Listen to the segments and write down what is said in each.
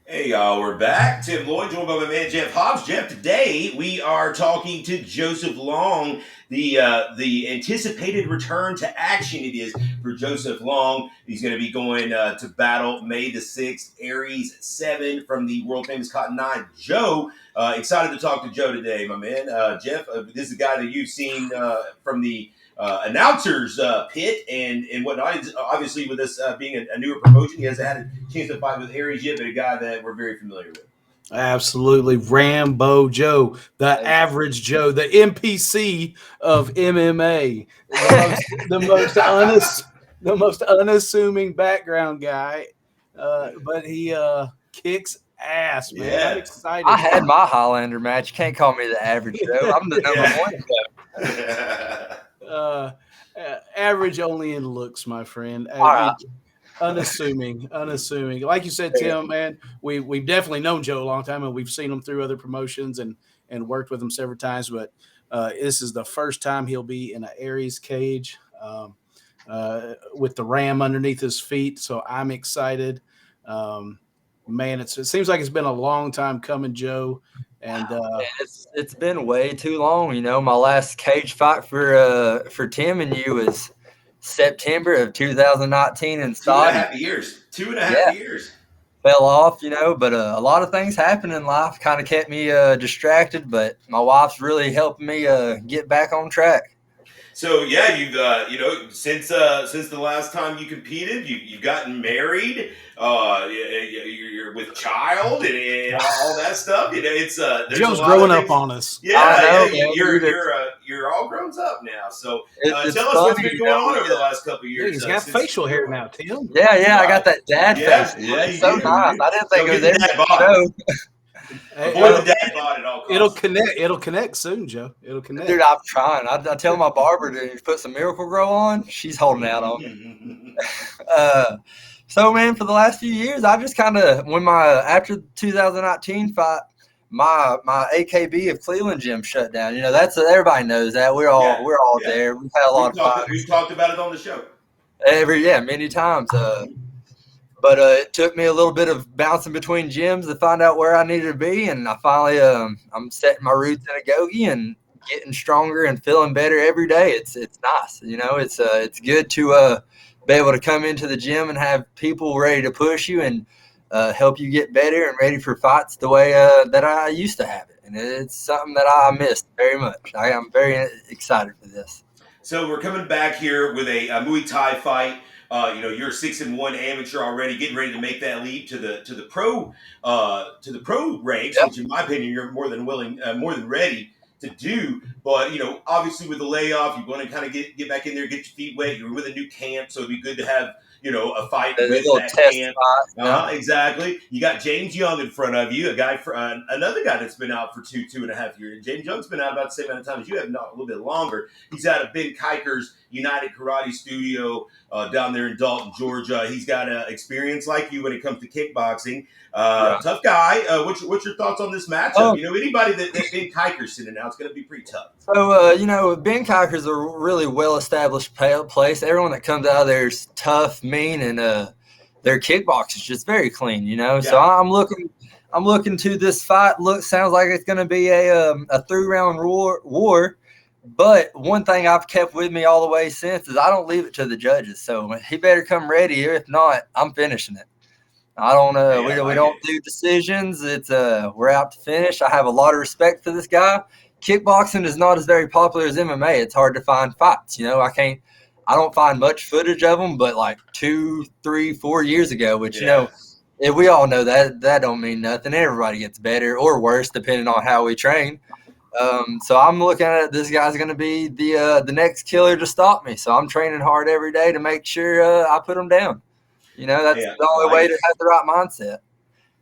Hey y'all, we're back. Tim Lloyd, joined by my man Jeff Hobbs. Jeff, today we are talking to Joseph Long. The anticipated return to action it is for Joseph Long. He's going to be going to battle May the 6th, Aries 7 from the world famous Cotton 9. Joe, excited to talk to Joe today, my man. Jeff, this is a guy that you've seen from the announcers pit and whatnot. Obviously, with this being a newer promotion, he hasn't had a chance to fight with Aries yet, but a guy that we're very familiar with. Absolutely. Rambo Joe, the average Joe, the NPC of MMA, the most unassuming background guy. But he kicks ass, man. Yeah. I'm excited. I had my Highlander match. You can't call me the average Joe. I'm the number one. Average only in looks, my friend. Right. Unassuming. Like you said, Tim, man, we've definitely known Joe a long time, and we've seen him through other promotions and worked with him several times. But this is the first time he'll be in an Aries cage with the ram underneath his feet. So I'm excited. Man, it seems like it's been a long time coming, Joe. And it's been way too long. You know, my last cage fight for Tim and you was September of 2019 in Saudi. 2.5 years. 2.5 years. Fell off, you know, but a lot of things happened in life. Kind of kept me distracted, but my wife's really helping me get back on track. So yeah, you've since the last time you competed, you've gotten married. You're with child and all that stuff. You know, it's Joe's growing up on us. Yeah, you're all grown up now. So tell us what's been going on over the last couple of years. He's got facial hair now, Tim. Yeah, I got that dad face. Yeah, it's so nice. I didn't think it was there. Avoid the dad bod at all costs. It'll connect soon, Joe. It'll connect. Dude, I'm trying. I tell my barber to put some Miracle Grow on. She's holding out on me. So, man, for the last few years, I just kind of, after the 2019 fight, my AKB of Cleveland gym shut down. You know, that's everybody knows that. We're all there. We've had a lot of fights. We've talked about it on the show. Many times. But it took me a little bit of bouncing between gyms to find out where I needed to be, and I finally I'm setting my roots in a Gogi and getting stronger and feeling better every day. It's nice, you know. It's good to be able to come into the gym and have people ready to push you and help you get better and ready for fights the way that I used to have it, and it's something that I missed very much. I am very excited for this. So we're coming back here with a Muay Thai fight. You're a 6-1 amateur already, getting ready to make that leap to the pro ranks, which in my opinion you're more than ready to do. But obviously with the layoff, you want to kind of get back in there, get your feet wet. You're with a new camp, so it'd be good to have a fight with that camp. Exactly. You got James Young in front of you, a guy another guy that's been out for 2.5 years. James Young's been out about the same amount of time as you have, not a little bit longer. He's out of Ben Kiker's United Karate Studio down there in Dalton, Georgia. He's got experience like you when it comes to kickboxing. Tough guy. What's your thoughts on this matchup? Anybody that Ben Kiker's sitting out, it's going to be pretty tough. So, Ben Kiker's a really well-established place. Everyone that comes out of there is tough, mean, and their kickbox is just very clean, So I'm looking to this fight. Sounds like it's going to be a 3-round war. But one thing I've kept with me all the way since is I don't leave it to the judges. So he better come ready. If not, I'm finishing it. I don't. We don't do decisions. It's we're out to finish. I have a lot of respect for this guy. Kickboxing is not as very popular as MMA. It's hard to find fights. I don't find much footage of them, but like 2, 3, 4 years ago, which we all know that don't mean nothing. Everybody gets better or worse depending on how we train. So I'm looking at it. This guy's going to be the next killer to stop me. So I'm training hard every day to make sure I put him down. That's the only way to have the right mindset.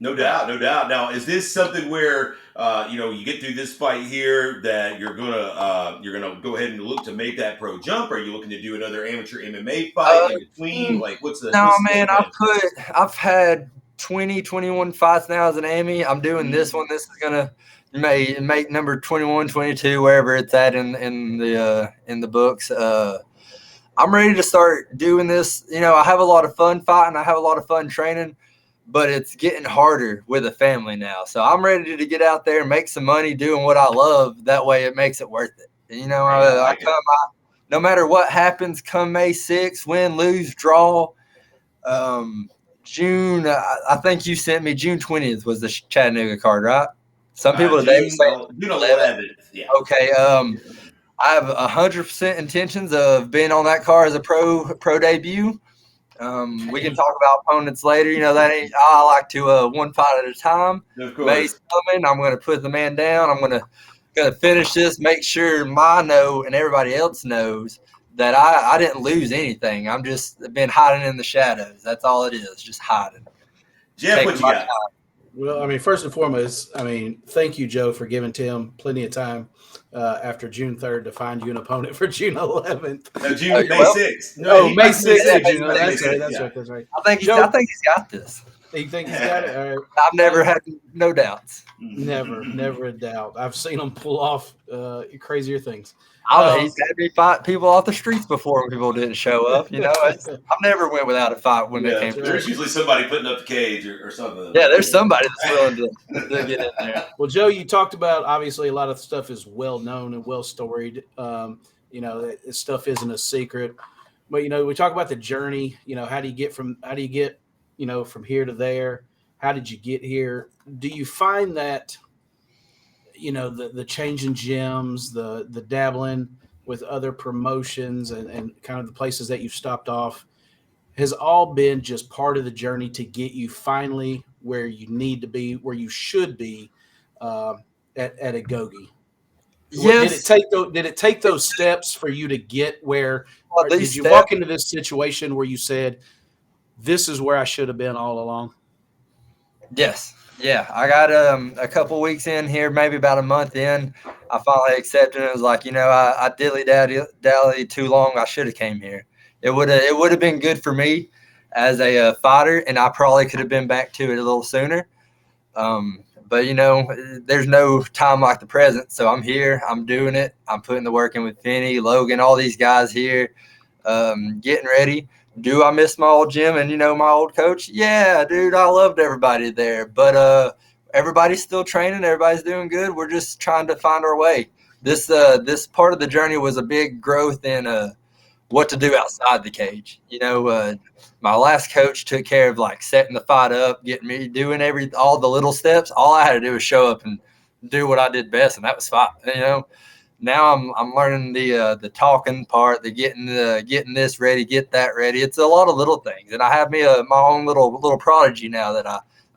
No doubt, no doubt. Now, is this something where you get through this fight here that you're gonna go ahead and look to make that pro jump? Or are you looking to do another amateur MMA fight Uh, in between? mm, Like, what's the no, what's the game man, plan? I've had 20, 21 fights now as an Emmy. I'm doing this Mm. one. This is gonna make number 21, 22, wherever it's at in the books. I'm ready to start doing this. I have a lot of fun fighting. I have a lot of fun training, but it's getting harder with a family now. So I'm ready to get out there and make some money doing what I love. That way it makes it worth it. Hey, I I like it. come out, no matter what happens, come May 6th, win, lose, draw. Um, June, I think you sent me June 20th was the Chattanooga card, right? Some people today were saying June 11th. 11th. Yeah. Okay. I have 100% intentions of being on that car as a pro debut. We can talk about opponents later. That ain't. I like to one fight at a time. Of May's course. coming. I'm going to put the man down. I'm gonna finish this. Make sure I know and everybody else knows that I didn't lose anything. I'm just been hiding in the shadows. That's all it is. Just hiding, Jeff, what taking you my got? time. Well, I mean, first and foremost, I mean, thank you, Joe, for giving Tim plenty of time after June 3rd to find you an opponent for June 11th. No, Oh, June you're May welcome. 6th. No, Oh, he May likes May 6th to 6th. June. I think May That's right. 6th. That's Yeah. right. That's right. I Joe, think he's got this. you think he's got it? All right. I've never had no doubts. Never a doubt. I've seen him pull off crazier things. He's had me fight people off the streets before when people didn't show up. I've never went without a fight when they Yeah, came. That's there's right. usually somebody putting up the cage or something. Yeah, there's somebody that's willing to get in there. Well, Joe, you talked about obviously a lot of stuff is well known and well storied. This stuff isn't a secret, but we talk about the journey. How do you get from here to there? How did you get here? Do you find that the change in gyms, the dabbling with other promotions and kind of the places that you've stopped off has all been just part of the journey to get you finally where you need to be, where you should be uh, at a Gogi? What did it Yes, take? Did it take those steps for you to get where? well, Or these did you steps. walk into this situation where you said, "This is where I should have been all along"? Yes, yeah. I got a couple weeks in here, maybe about a month in. I finally accepted it. It was like, I dilly dally too long. I should have came here. It would have been good for me as a fighter, and I probably could have been back to it a little sooner. But there's no time like the present. So I'm here. I'm doing it. I'm putting the work in with Finney, Logan, all these guys here, getting ready. Do I miss my old gym and my old coach? Yeah, dude, I loved everybody there. But everybody's still training. Everybody's doing good. We're just trying to find our way. This part of the journey was a big growth in what to do outside the cage. My last coach took care of like setting the fight up, getting me doing all the little steps. All I had to do was show up and do what I did best, and that was fight. Now I'm learning the talking part, the getting this ready, get that ready. It's a lot of little things, and I have me my own little prodigy now that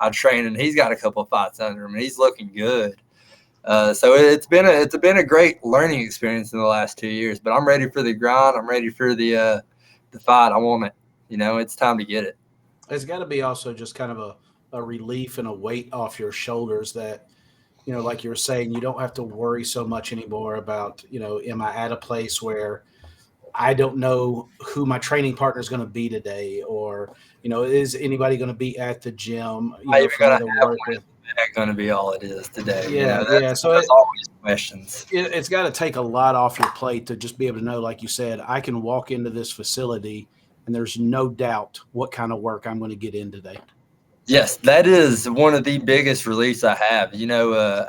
I train, and he's got a couple of fights under him, and he's looking good. So it's been a great learning experience in the last 2 years. But I'm ready for the grind. I'm ready for the fight. I want it. It's time to get it. It's got to be also just kind of a relief and a weight off your shoulders that like you were saying, you don't have to worry so much anymore about, am I at a place where I don't know who my training partner is going to be today, or, is anybody going to be at the gym, How you for me gonna to have work one? with? That's going to be all it is today. Yeah, yeah. That's, So that's always questions. it's got to take a lot off your plate to just be able to know, like you said, I can walk into this facility and there's no doubt what kind of work I'm going to get in today. Yes, that is one of the biggest reliefs I have.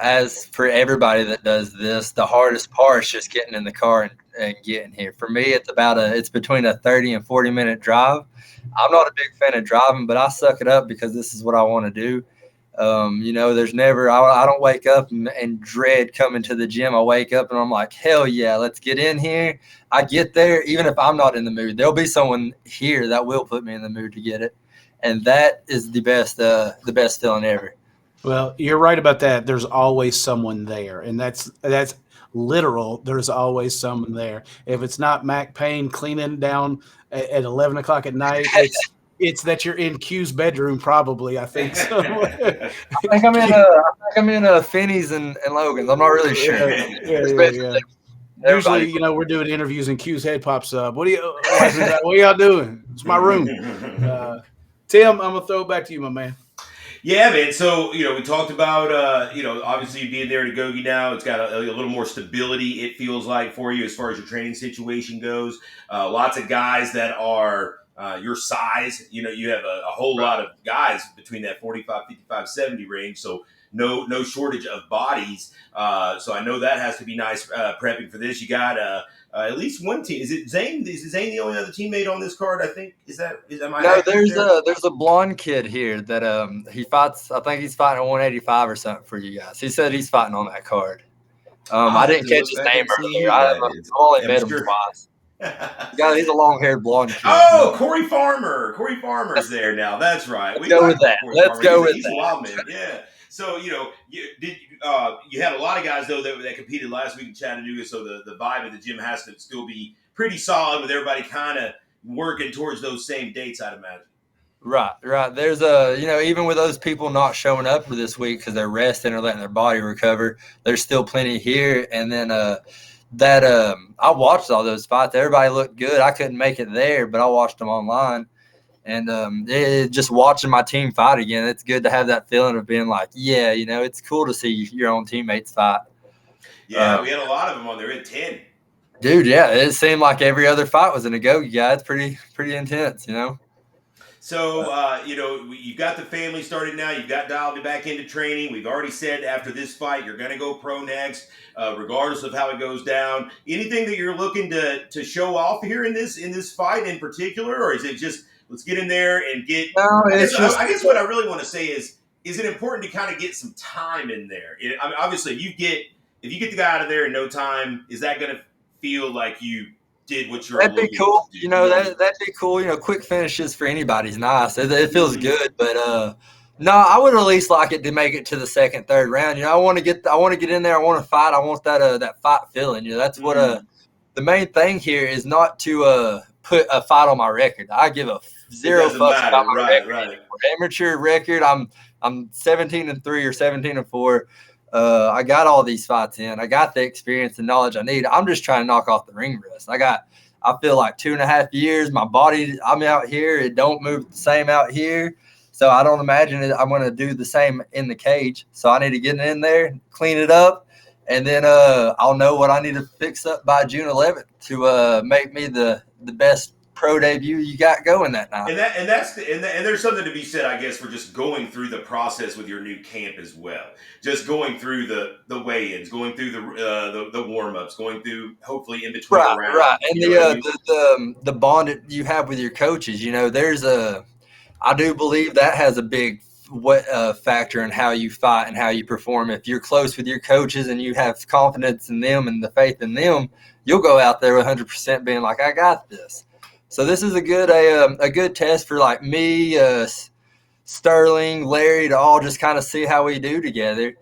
As for everybody that does this, the hardest part is just getting in the car and getting here. For me, it's between a 30 and 40-minute drive. I'm not a big fan of driving, but I suck it up because this is what I want to do. There's never, I don't wake up and dread coming to the gym. I wake up and I'm like, hell yeah, let's get in here. I get there, even if I'm not in the mood, there'll be someone here that will put me in the mood to get it. And that is the best feeling ever. Well, you're right about that. There's always someone there, and that's literal. There's always someone there. If it's not Mac Payne cleaning down at 11 o'clock at night, it's that you're in Q's bedroom, probably. I think so. I think I'm in Finney's and Logan's. I'm not really sure. Yeah. Usually, we're doing interviews and Q's head pops up. What are y'all doing? It's my room. Tim, I'm gonna throw it back to you, my man. Yeah, man. So, we talked about, obviously being there at Agogi now. It's got a little more stability, it feels like, for you as far as your training situation goes. Lots of guys that are your size. You have a whole lot of guys between that 45, 55, 70 range. So, no shortage of bodies. So, I know that has to be nice prepping for this. You got at least one team. Is it Zane? Is Zane the only other teammate on this card? I think No, there's a blonde kid here that he fights. I think he's fighting at 185 or something for you guys. He said he's fighting on that card. I didn't catch his name earlier. I've only met him twice. He's a long-haired blonde kid. Oh, Corey Farmer. Corey Farmer's there now. That's right. Let's go with that. He's a wild man. Yeah. So, you had a lot of guys, though, that competed last week in Chattanooga, so the vibe of the gym has to still be pretty solid with everybody kind of working towards those same dates, I'd imagine. Right. There's even with those people not showing up for this week because they're resting or letting their body recover, there's still plenty here. And then I watched all those fights. Everybody looked good. I couldn't make it there, but I watched them online. And just watching my team fight again, it's good to have that feeling of being like, it's cool to see your own teammates fight. Yeah, we had a lot of them on there at 10. Dude, yeah, it seemed like every other fight was in a go-go guy. It's pretty intense, So, you've got the family started now. You've got dialed back into training. We've already said after this fight, you're going to go pro next, regardless of how it goes down. Anything that you're looking to show off here in this fight in particular, or is it just let's get in there and get? No, I guess what I really want to say is it important to kind of get some time in there? Obviously, if you get the guy out of there in no time, is that going to feel like you did what you're that'd be cool. That'd be cool. Quick finishes for anybody's nice. It feels good, but no, I would at least like it to make it to the second, third round. I want to get in there. I want to fight. I want that fight feeling. That's what the main thing here is not to put a fight on my record. I give a zero fucks about my record. Right. Amateur record. I'm 17-3 or 17-4. I got all these fights in. I got the experience and knowledge I need. I'm just trying to knock off the ring rust. I feel like 2.5 years. My body, I'm out here. It don't move the same out here. So I don't imagine I'm going to do the same in the cage. So I need to get in there, clean it up, and then I'll know what I need to fix up by June 11th to make me the best pro debut you got going that night. And there's something to be said, I guess, for just going through the process with your new camp as well. Just going through the weigh-ins, going through the warm-ups, going through hopefully in between rounds. Right. And the bond that you have with your coaches, I do believe that has a big factor in how you fight and how you perform. If you're close with your coaches and you have confidence in them and the faith in them, you'll go out there 100% being like, I got this. So this is a good test for like me, Sterling, Larry to all just kind of see how we do together.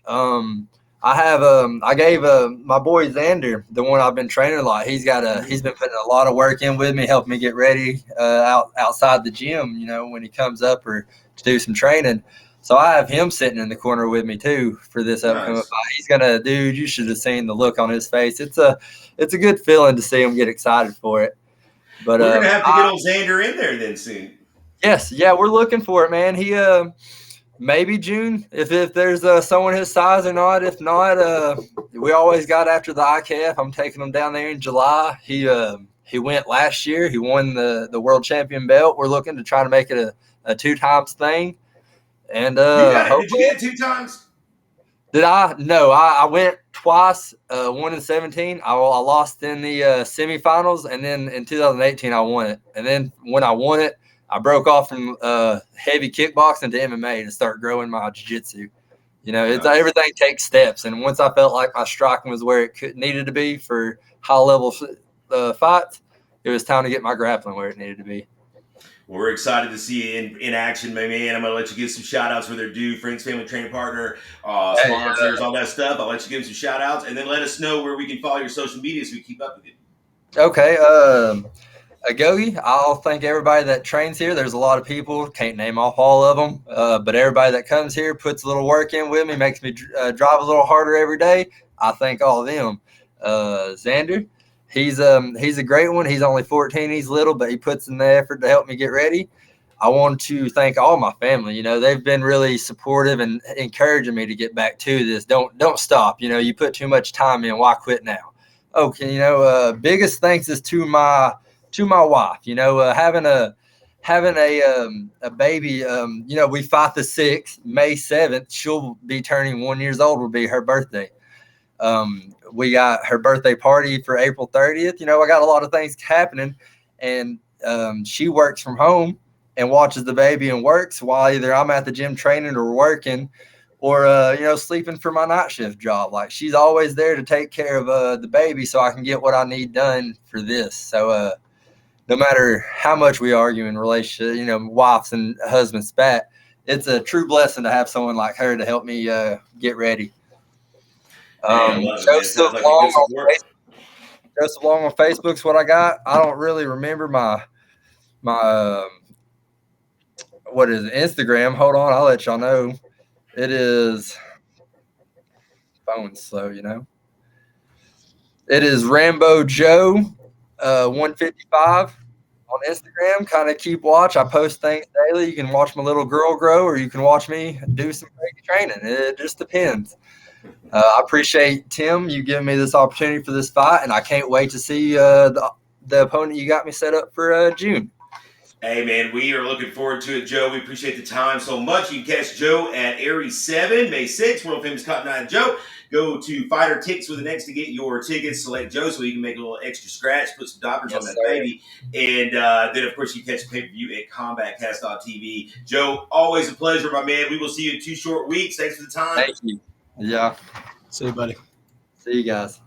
I gave my boy Xander, the one I've been training a lot. He's been putting a lot of work in with me, helping me get ready outside the gym. When he comes up or to do some training. So I have him sitting in the corner with me too for this upcoming fight. He's dude. You should have seen the look on his face. It's a good feeling to see him get excited for it. But we're gonna have to get old Xander in there then soon. Yes, yeah, we're looking for it, man. He maybe June if there's someone his size or not. If not, we always got after the IKF. I'm taking him down there in July. He went last year. He won the world champion belt. We're looking to try to make it a 2 times thing. And did you get it 2 times? Did I? No, I went twice, 1 in 17. I lost in the semifinals, and then in 2018 I won it. And then when I won it, I broke off from heavy kickboxing to MMA to start growing my jiu-jitsu. Everything takes steps. And once I felt like my striking was where it needed to be for high-level fights, it was time to get my grappling where it needed to be. We're excited to see you in action, my man. I'm going to let you give some shout-outs where they're due. Friends, family, training partner, sponsors, all that stuff. I'll let you give some shout-outs, and then let us know where we can follow your social media so we keep up with you. Okay. Agogi, I'll thank everybody that trains here. There's a lot of people, can't name off all of them, but everybody that comes here puts a little work in with me, makes me drive a little harder every day. I thank all of them. Xander, he's a great one. He's only 14. He's little, but he puts in the effort to help me get ready. I want to thank all my family. You know, they've been really supportive and encouraging me to get back to this. Don't stop. You know, you put too much time in. Why quit now? Okay, you know, biggest thanks is to my wife. You know, having a baby. You know, we fight the 6th, May 7th. She'll be turning 1 years old. Will be her birthday. We got her birthday party for April 30th. You know, I got a lot of things happening, and she works from home and watches the baby and works while either I'm at the gym training or working, or you know, sleeping for my night shift job. Like, she's always there to take care of the baby so I can get what I need done for this. So no matter how much we argue in relationship, you know, wives and husbands spat, it's a true blessing to have someone like her to help me get ready. Hey, I love it, man. Sounds like a good support. Joseph Long on Facebook's what I got. I don't really remember my what is it, Instagram. Hold on, I'll let y'all know. It is phone's slow, you know. It is Rambo Joe 155 on Instagram. Kind of keep watch. I post things daily. You can watch my little girl grow, or you can watch me do some crazy training. It just depends. I appreciate, Tim, you giving me this opportunity for this fight, and I can't wait to see the opponent you got me set up for June. Hey, man, we are looking forward to it, Joe. We appreciate the time so much. You can catch Joe at Aries 7, May 6th, world famous Cotton Eye Joe. Go to Fighter Tickets with an X to get your tickets. Select Joe so you can make a little extra scratch, put some dollars on that baby. And then, of course, you catch the pay-per-view at CombatCast.tv. Joe, always a pleasure, my man. We will see you in 2 short weeks. Thanks for the time. Thank you. Yeah. See you, buddy. See you guys.